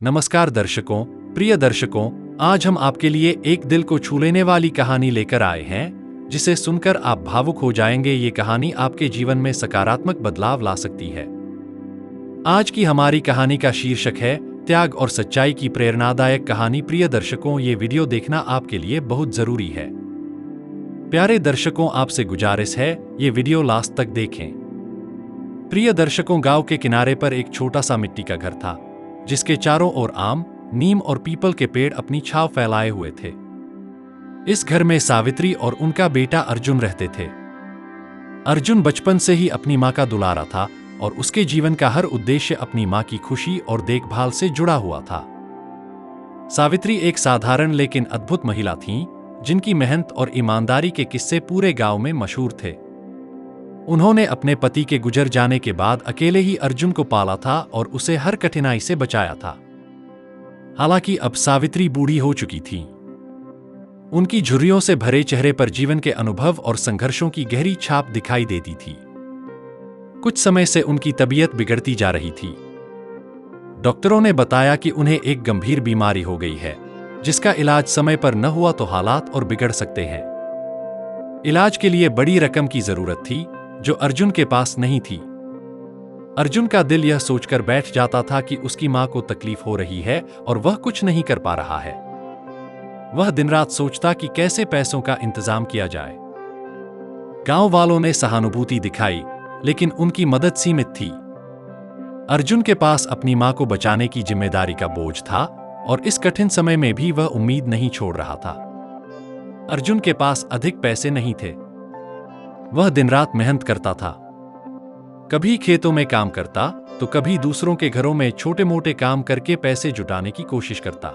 नमस्कार दर्शकों, प्रिय दर्शकों, आज हम आपके लिए एक दिल को छू लेने वाली कहानी लेकर आए हैं, जिसे सुनकर आप भावुक हो जाएंगे। ये कहानी आपके जीवन में सकारात्मक बदलाव ला सकती है। आज की हमारी कहानी का शीर्षक है त्याग और सच्चाई की प्रेरणादायक कहानी। प्रिय दर्शकों, ये वीडियो देखना आपके लिए बहुत जरूरी है। प्यारे दर्शकों, आपसे गुजारिश है, ये वीडियो लास्ट तक देखें। प्रिय दर्शकों, गांव के किनारे पर एक छोटा सा मिट्टी का घर था, जिसके चारों ओर आम, नीम और पीपल के पेड़ अपनी छाव फैलाए हुए थे। इस घर में सावित्री और उनका बेटा अर्जुन रहते थे। अर्जुन बचपन से ही अपनी मां का दुलारा था और उसके जीवन का हर उद्देश्य अपनी मां की खुशी और देखभाल से जुड़ा हुआ था। सावित्री एक साधारण लेकिन अद्भुत महिला थीं, जिनकी मेहनत और ईमानदारी के किस्से पूरे गांव में मशहूर थे। उन्होंने अपने पति के गुजर जाने के बाद अकेले ही अर्जुन को पाला था और उसे हर कठिनाई से बचाया था। हालांकि अब सावित्री बूढ़ी हो चुकी थी। उनकी झुर्रियों से भरे चेहरे पर जीवन के अनुभव और संघर्षों की गहरी छाप दिखाई देती थी। कुछ समय से उनकी तबीयत बिगड़ती जा रही थी। डॉक्टरों ने बताया कि उन्हें एक गंभीर बीमारी हो गई है, जिसका इलाज समय पर न हुआ तो हालात और बिगड़ सकते हैं। इलाज के लिए बड़ी रकम की जरूरत थी, जो अर्जुन के पास नहीं थी। अर्जुन का दिल यह सोचकर बैठ जाता था कि उसकी मां को तकलीफ हो रही है और वह कुछ नहीं कर पा रहा है। वह दिन रात सोचता कि कैसे पैसों का इंतजाम किया जाए। गांव वालों ने सहानुभूति दिखाई, लेकिन उनकी मदद सीमित थी। अर्जुन के पास अपनी मां को बचाने की जिम्मेदारी का बोझ था और इस कठिन समय में भी वह उम्मीद नहीं छोड़ रहा था। अर्जुन के पास अधिक पैसे नहीं थे। वह दिन रात मेहनत करता था। कभी खेतों में काम करता तो कभी दूसरों के घरों में छोटे मोटे काम करके पैसे जुटाने की कोशिश करता।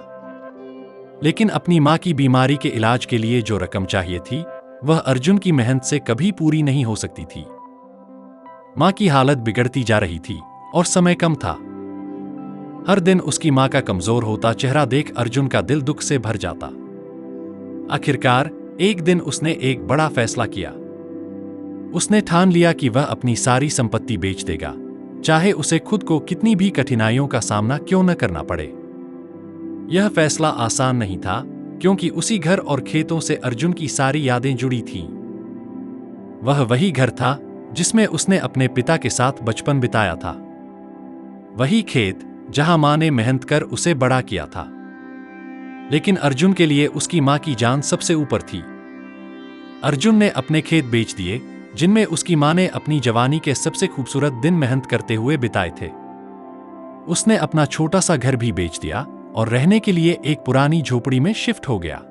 लेकिन अपनी मां की बीमारी के इलाज के लिए जो रकम चाहिए थी, वह अर्जुन की मेहनत से कभी पूरी नहीं हो सकती थी। मां की हालत बिगड़ती जा रही थी और समय कम था। हर दिन उसकी मां का कमजोर होता चेहरा देख अर्जुन का दिल दुख से भर जाता। आखिरकार एक दिन उसने एक बड़ा फैसला किया। उसने ठान लिया कि वह अपनी सारी संपत्ति बेच देगा, चाहे उसे खुद को कितनी भी कठिनाइयों का सामना क्यों न करना पड़े। यह फैसला आसान नहीं था, क्योंकि उसी घर और खेतों से अर्जुन की सारी यादें जुड़ी थीं। वह वही घर था जिसमें उसने अपने पिता के साथ बचपन बिताया था। वही खेत जहां मां ने मेहनत कर उसे बड़ा किया था। लेकिन अर्जुन के लिए उसकी मां की जान सबसे ऊपर थी। अर्जुन ने अपने खेत बेच दिए, जिनमें उसकी मां ने अपनी जवानी के सबसे खूबसूरत दिन मेहनत करते हुए बिताए थे। उसने अपना छोटा सा घर भी बेच दिया और रहने के लिए एक पुरानी झोपड़ी में शिफ्ट हो गया।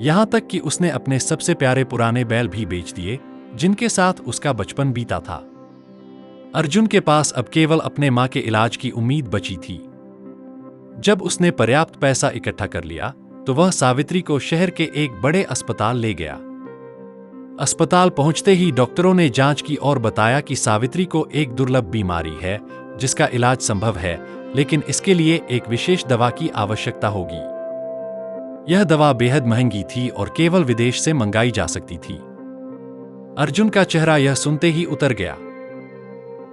यहां तक कि उसने अपने सबसे प्यारे पुराने बैल भी बेच दिए, जिनके साथ उसका बचपन बीता था। अर्जुन के पास अब केवल अपने मां के इलाज की उम्मीद बची थी। जब उसने पर्याप्त पैसा इकट्ठा कर लिया, तो वह सावित्री को शहर के एक बड़े अस्पताल ले गया। अस्पताल पहुंचते ही डॉक्टरों ने जांच की और बताया कि सावित्री को एक दुर्लभ बीमारी है, जिसका इलाज संभव है, लेकिन इसके लिए एक विशेष दवा की आवश्यकता होगी। यह दवा बेहद महंगी थी और केवल विदेश से मंगाई जा सकती थी। अर्जुन का चेहरा यह सुनते ही उतर गया।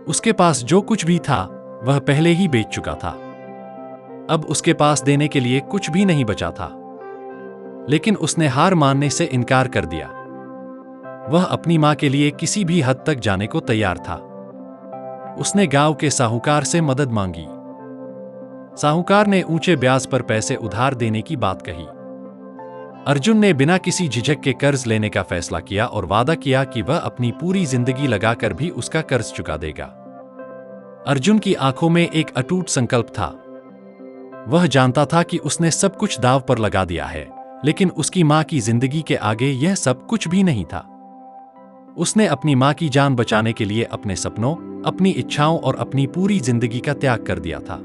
उसके पास जो कुछ भी था, वह पहले ही बेच चुका था। अब उसके पास देने के लिए कुछ भी नहीं बचा था। लेकिन उसने हार मानने से इनकार कर दिया। वह अपनी मां के लिए किसी भी हद तक जाने को तैयार था। उसने गांव के साहूकार से मदद मांगी। साहूकार ने ऊंचे ब्याज पर पैसे उधार देने की बात कही। अर्जुन ने बिना किसी झिझक के कर्ज लेने का फैसला किया और वादा किया कि वह अपनी पूरी जिंदगी लगाकर भी उसका कर्ज चुका देगा। अर्जुन की आंखों में एक अटूट संकल्प था। वह जानता था कि उसने सब कुछ दांव पर लगा दिया है, लेकिन उसकी मां की जिंदगी के आगे यह सब कुछ भी नहीं था। उसने अपनी मां की जान बचाने के लिए अपने सपनों, अपनी इच्छाओं और अपनी पूरी जिंदगी का त्याग कर दिया था।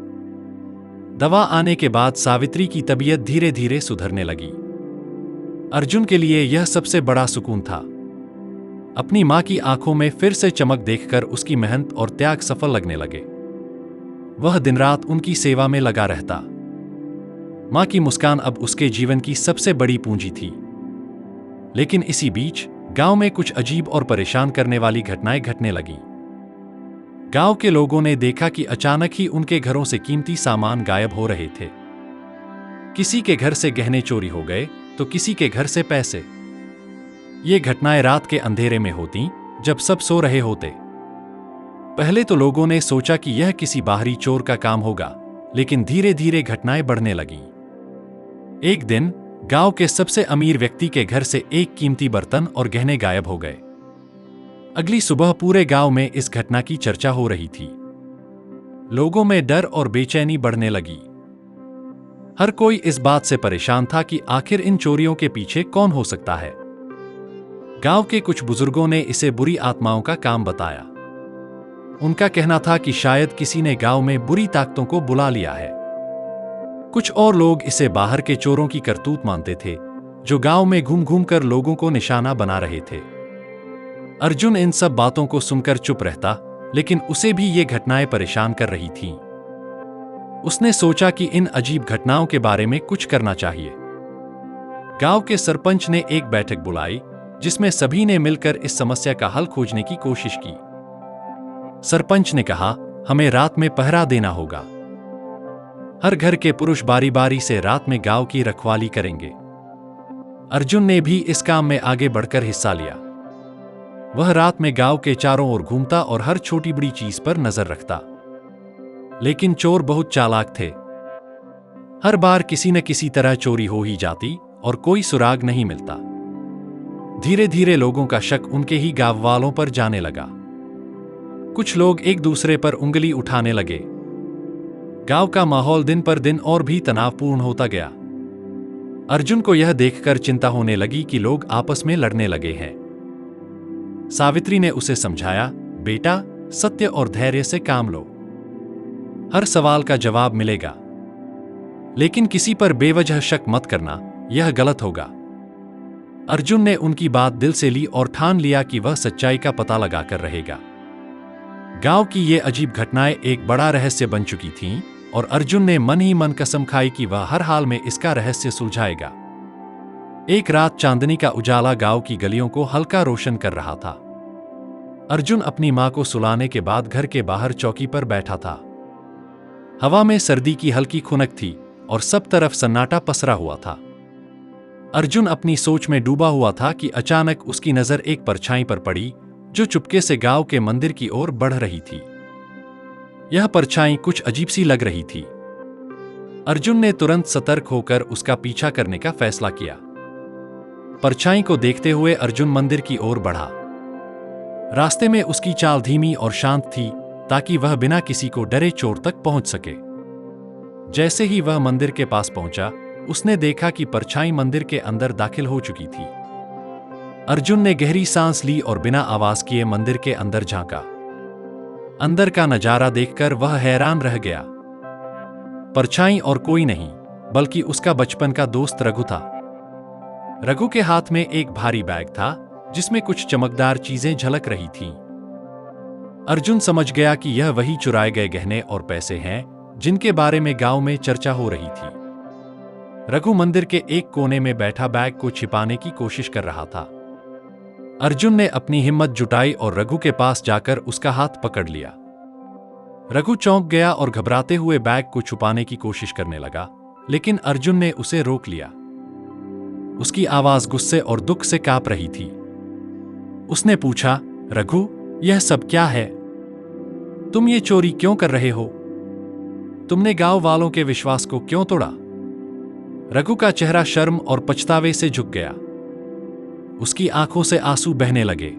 दवा आने के बाद सावित्री की तबीयत धीरे धीरे सुधरने लगी। अर्जुन के लिए यह सबसे बड़ा सुकून था। अपनी मां की आंखों में फिर से चमक देखकर उसकी मेहनत और त्याग सफल लगने लगे। वह दिन रात उनकी सेवा में लगा रहता। मां की मुस्कान अब उसके जीवन की सबसे बड़ी पूंजी थी। लेकिन इसी बीच गांव में कुछ अजीब और परेशान करने वाली घटनाएं घटने लगीं। गांव के लोगों ने देखा कि अचानक ही उनके घरों से कीमती सामान गायब हो रहे थे। किसी के घर से गहने चोरी हो गए तो किसी के घर से पैसे। ये घटनाएं रात के अंधेरे में होती, जब सब सो रहे होते। पहले तो लोगों ने सोचा कि यह किसी बाहरी चोर का काम होगा, लेकिन धीरे धीरे घटनाएं बढ़ने लगीं। एक दिन गांव के सबसे अमीर व्यक्ति के घर से एक कीमती बर्तन और गहने गायब हो गए। अगली सुबह पूरे गांव में इस घटना की चर्चा हो रही थी। लोगों में डर और बेचैनी बढ़ने लगी। हर कोई इस बात से परेशान था कि आखिर इन चोरियों के पीछे कौन हो सकता है। गांव के कुछ बुजुर्गों ने इसे बुरी आत्माओं का काम बताया। उनका कहना था कि शायद किसी ने गांव में बुरी ताकतों को बुला लिया है। कुछ और लोग इसे बाहर के चोरों की करतूत मानते थे, जो गांव में घूम घूम कर लोगों को निशाना बना रहे थे। अर्जुन इन सब बातों को सुनकर चुप रहता, लेकिन उसे भी ये घटनाएं परेशान कर रही थीं। उसने सोचा कि इन अजीब घटनाओं के बारे में कुछ करना चाहिए। गांव के सरपंच ने एक बैठक बुलाई, जिसमें सभी ने मिलकर इस समस्या का हल खोजने की कोशिश की। सरपंच ने कहा, हमें रात में पहरा देना होगा। हर घर के पुरुष बारी बारी से रात में गांव की रखवाली करेंगे। अर्जुन ने भी इस काम में आगे बढ़कर हिस्सा लिया। वह रात में गांव के चारों ओर घूमता और हर छोटी बड़ी चीज पर नजर रखता। लेकिन चोर बहुत चालाक थे। हर बार किसी न किसी तरह चोरी हो ही जाती और कोई सुराग नहीं मिलता। धीरे धीरे लोगों का शक उनके ही गांव वालों पर जाने लगा। कुछ लोग एक दूसरे पर उंगली उठाने लगे। गांव का माहौल दिन पर दिन और भी तनावपूर्ण होता गया। अर्जुन को यह देखकर चिंता होने लगी कि लोग आपस में लड़ने लगे हैं। सावित्री ने उसे समझाया, बेटा, सत्य और धैर्य से काम लो। हर सवाल का जवाब मिलेगा, लेकिन किसी पर बेवजह शक मत करना, यह गलत होगा। अर्जुन ने उनकी बात दिल से ली और ठान लिया कि वह सच्चाई का पता लगाकर रहेगा। गांव की ये अजीब घटनाएं एक बड़ा रहस्य बन चुकी थीं और अर्जुन ने मन ही मन कसम खाई कि वह हर हाल में इसका रहस्य सुलझाएगा। एक रात चांदनी का उजाला गांव की गलियों को हल्का रोशन कर रहा था। अर्जुन अपनी मां को सुलाने के बाद घर के बाहर चौकी पर बैठा था। हवा में सर्दी की हल्की खुनक थी और सब तरफ सन्नाटा पसरा हुआ था। अर्जुन अपनी सोच में डूबा हुआ था कि अचानक उसकी नजर एक परछाई पर पड़ी, जो चुपके से गांव के मंदिर की ओर बढ़ रही थी। यह परछाई कुछ अजीब सी लग रही थी। अर्जुन ने तुरंत सतर्क होकर उसका पीछा करने का फैसला किया। परछाई को देखते हुए अर्जुन मंदिर की ओर बढ़ा। रास्ते में उसकी चाल धीमी और शांत थी, ताकि वह बिना किसी को डरे चोर तक पहुंच सके। जैसे ही वह मंदिर के पास पहुंचा, उसने देखा कि परछाई मंदिर के अंदर दाखिल हो चुकी थी। अर्जुन ने गहरी सांस ली और बिना आवाज किए मंदिर के अंदर झांका। अंदर का नजारा देखकर वह हैरान रह गया। परछाई और कोई नहीं, बल्कि उसका बचपन का दोस्त रघु था। रघु के हाथ में एक भारी बैग था, जिसमें कुछ चमकदार चीजें झलक रही थीं। अर्जुन समझ गया कि यह वही चुराए गए गहने और पैसे हैं, जिनके बारे में गांव में चर्चा हो रही थी। रघु मंदिर के एक कोने में बैठा बैग को छिपाने की कोशिश कर रहा था। अर्जुन ने अपनी हिम्मत जुटाई और रघु के पास जाकर उसका हाथ पकड़ लिया। रघु चौंक गया और घबराते हुए बैग को छुपाने की कोशिश करने लगा, लेकिन अर्जुन ने उसे रोक लिया। उसकी आवाज गुस्से और दुख से कांप रही थी। उसने पूछा, रघु, यह सब क्या है? तुम ये चोरी क्यों कर रहे हो? तुमने गांव वालों के विश्वास को क्यों तोड़ा? रघु का चेहरा शर्म और पछतावे से झुक गया। उसकी आंखों से आंसू बहने लगे।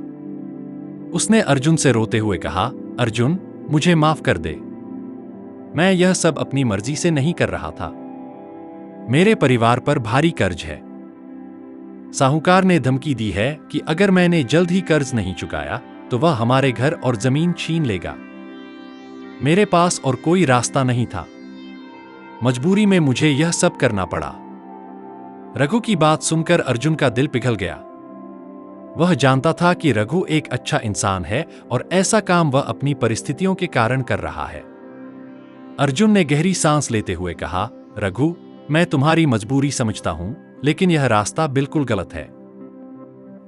उसने अर्जुन से रोते हुए कहा, अर्जुन, मुझे माफ कर दे। मैं यह सब अपनी मर्जी से नहीं कर रहा था। मेरे परिवार पर भारी कर्ज है। साहूकार ने धमकी दी है कि अगर मैंने जल्द ही कर्ज नहीं चुकाया तो वह हमारे घर और जमीन छीन लेगा। मेरे पास और कोई रास्ता नहीं था। मजबूरी में मुझे यह सब करना पड़ा। रघु की बात सुनकर अर्जुन का दिल पिघल गया। वह जानता था कि रघु एक अच्छा इंसान है और ऐसा काम वह अपनी परिस्थितियों के कारण कर रहा है। अर्जुन ने गहरी सांस लेते हुए कहा, रघु, मैं तुम्हारी मजबूरी समझता हूं, लेकिन यह रास्ता बिल्कुल गलत है।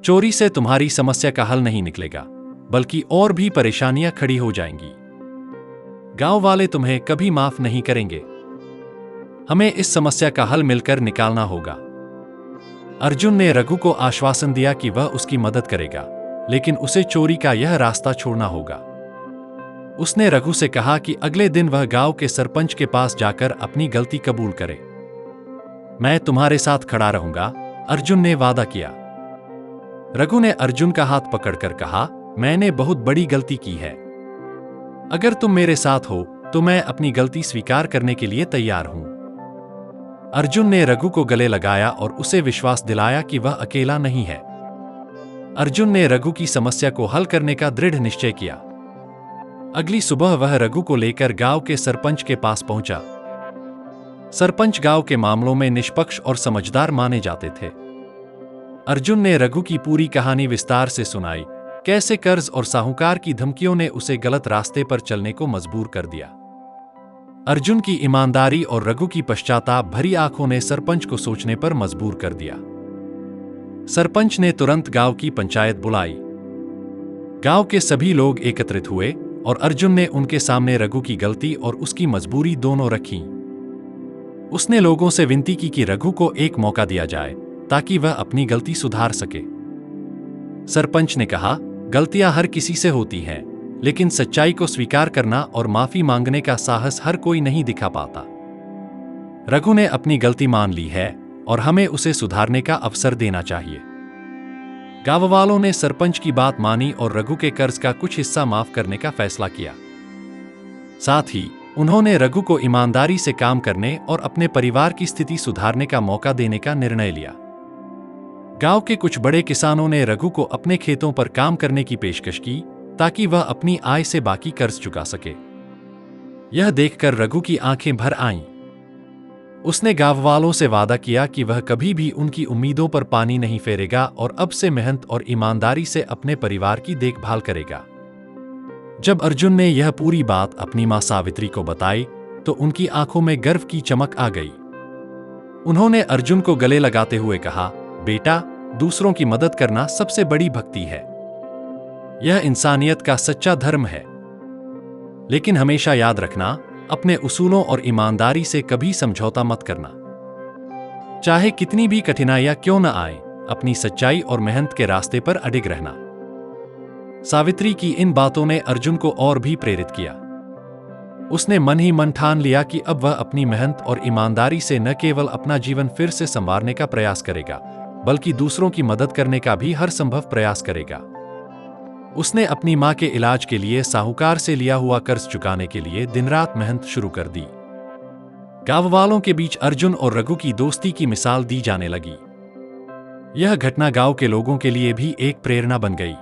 चोरी से तुम्हारी समस्या का हल नहीं निकलेगा, बल्कि और भी परेशानियां खड़ी हो जाएंगी। गांव वाले तुम्हें कभी माफ नहीं करेंगे। हमें इस समस्या का हल मिलकर निकालना होगा। अर्जुन ने रघु को आश्वासन दिया कि वह उसकी मदद करेगा, लेकिन उसे चोरी का यह रास्ता छोड़ना होगा। उसने रघु से कहा कि अगले दिन वह गांव के सरपंच के पास जाकर अपनी गलती कबूल करे। मैं तुम्हारे साथ खड़ा रहूंगा, अर्जुन ने वादा किया। रघु ने अर्जुन का हाथ पकड़कर कहा, मैंने बहुत बड़ी गलती की है। अगर तुम मेरे साथ हो तो मैं अपनी गलती स्वीकार करने के लिए तैयार हूं। अर्जुन ने रघु को गले लगाया और उसे विश्वास दिलाया कि वह अकेला नहीं है। अर्जुन ने रघु की समस्या को हल करने का दृढ़ निश्चय किया। अगली सुबह वह रघु को लेकर गांव के सरपंच के पास पहुंचा। सरपंच गांव के मामलों में निष्पक्ष और समझदार माने जाते थे। अर्जुन ने रघु की पूरी कहानी विस्तार से सुनाई, कैसे कर्ज और साहूकार की धमकियों ने उसे गलत रास्ते पर चलने को मजबूर कर दिया। अर्जुन की ईमानदारी और रघु की पश्चाताप भरी आंखों ने सरपंच को सोचने पर मजबूर कर दिया। सरपंच ने तुरंत गांव की पंचायत बुलाई। गांव के सभी लोग एकत्रित हुए और अर्जुन ने उनके सामने रघु की गलती और उसकी मजबूरी दोनों रखी। उसने लोगों से विनती की कि रघु को एक मौका दिया जाए ताकि वह अपनी गलती सुधार सके। सरपंच ने कहा, गलतियां हर किसी से होती हैं, लेकिन सच्चाई को स्वीकार करना और माफी मांगने का साहस हर कोई नहीं दिखा पाता। रघु ने अपनी गलती मान ली है और हमें उसे सुधारने का अवसर देना चाहिए। गांव वालों ने सरपंच की बात मानी और रघु के कर्ज का कुछ हिस्सा माफ करने का फैसला किया। साथ ही उन्होंने रघु को ईमानदारी से काम करने और अपने परिवार की स्थिति सुधारने का मौका देने का निर्णय लिया। गांव के कुछ बड़े किसानों ने रघु को अपने खेतों पर काम करने की पेशकश की ताकि वह अपनी आय से बाकी कर्ज चुका सके। यह देखकर रघु की आंखें भर आईं। उसने गांव वालों से वादा किया कि वह कभी भी उनकी उम्मीदों पर पानी नहीं फेरेगा और अब से मेहनत और ईमानदारी से अपने परिवार की देखभाल करेगा। जब अर्जुन ने यह पूरी बात अपनी मां सावित्री को बताई तो उनकी आंखों में गर्व की चमक आ गई। उन्होंने अर्जुन को गले लगाते हुए कहा, बेटा, दूसरों की मदद करना सबसे बड़ी भक्ति है। यह इंसानियत का सच्चा धर्म है। लेकिन हमेशा याद रखना, अपने उसूलों और ईमानदारी से कभी समझौता मत करना। चाहे कितनी भी कठिनाइयां क्यों न आए, अपनी सच्चाई और मेहनत के रास्ते पर अडिग रहना। सावित्री की इन बातों ने अर्जुन को और भी प्रेरित किया। उसने मन ही मन ठान लिया कि अब वह अपनी मेहनत और ईमानदारी से न केवल अपना जीवन फिर से संवारने का प्रयास करेगा, बल्कि दूसरों की मदद करने का भी हर संभव प्रयास करेगा। उसने अपनी मां के इलाज के लिए साहूकार से लिया हुआ कर्ज चुकाने के लिए दिन रात मेहनत शुरू कर दी। गांव वालों के बीच अर्जुन और रघु की दोस्ती की मिसाल दी जाने लगी। यह घटना गांव के लोगों के लिए भी एक प्रेरणा बन गई।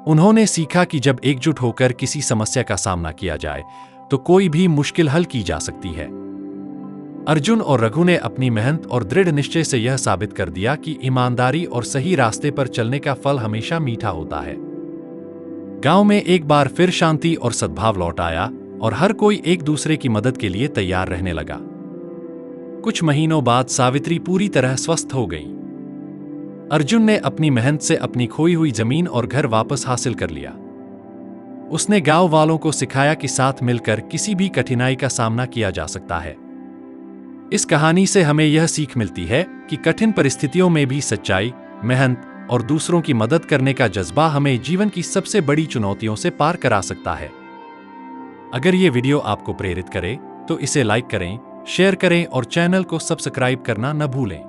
उन्होंने सीखा कि जब एकजुट होकर किसी समस्या का सामना किया जाए तो कोई भी मुश्किल हल की जा सकती है। अर्जुन और रघु ने अपनी मेहनत और दृढ़ निश्चय से यह साबित कर दिया कि ईमानदारी और सही रास्ते पर चलने का फल हमेशा मीठा होता है। गांव में एक बार फिर शांति और सद्भाव लौट आया और हर कोई एक दूसरे की मदद के लिए तैयार रहने लगा। कुछ महीनों बाद सावित्री पूरी तरह स्वस्थ हो गई। अर्जुन ने अपनी मेहनत से अपनी खोई हुई जमीन और घर वापस हासिल कर लिया। उसने गांव वालों को सिखाया कि साथ मिलकर किसी भी कठिनाई का सामना किया जा सकता है। इस कहानी से हमें यह सीख मिलती है कि कठिन परिस्थितियों में भी सच्चाई, मेहनत और दूसरों की मदद करने का जज्बा हमें जीवन की सबसे बड़ी चुनौतियों से पार करा सकता है। अगर ये वीडियो आपको प्रेरित करे तो इसे लाइक करें, शेयर करें और चैनल को सब्सक्राइब करना न भूलें।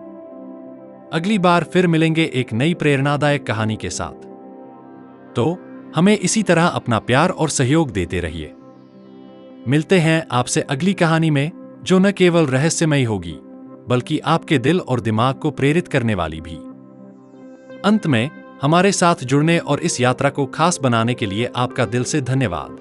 अगली बार फिर मिलेंगे एक नई प्रेरणादायक कहानी के साथ। तो हमें इसी तरह अपना प्यार और सहयोग देते रहिए। मिलते हैं आपसे अगली कहानी में, जो न केवल रहस्यमयी होगी बल्कि आपके दिल और दिमाग को प्रेरित करने वाली भी। अंत में, हमारे साथ जुड़ने और इस यात्रा को खास बनाने के लिए आपका दिल से धन्यवाद।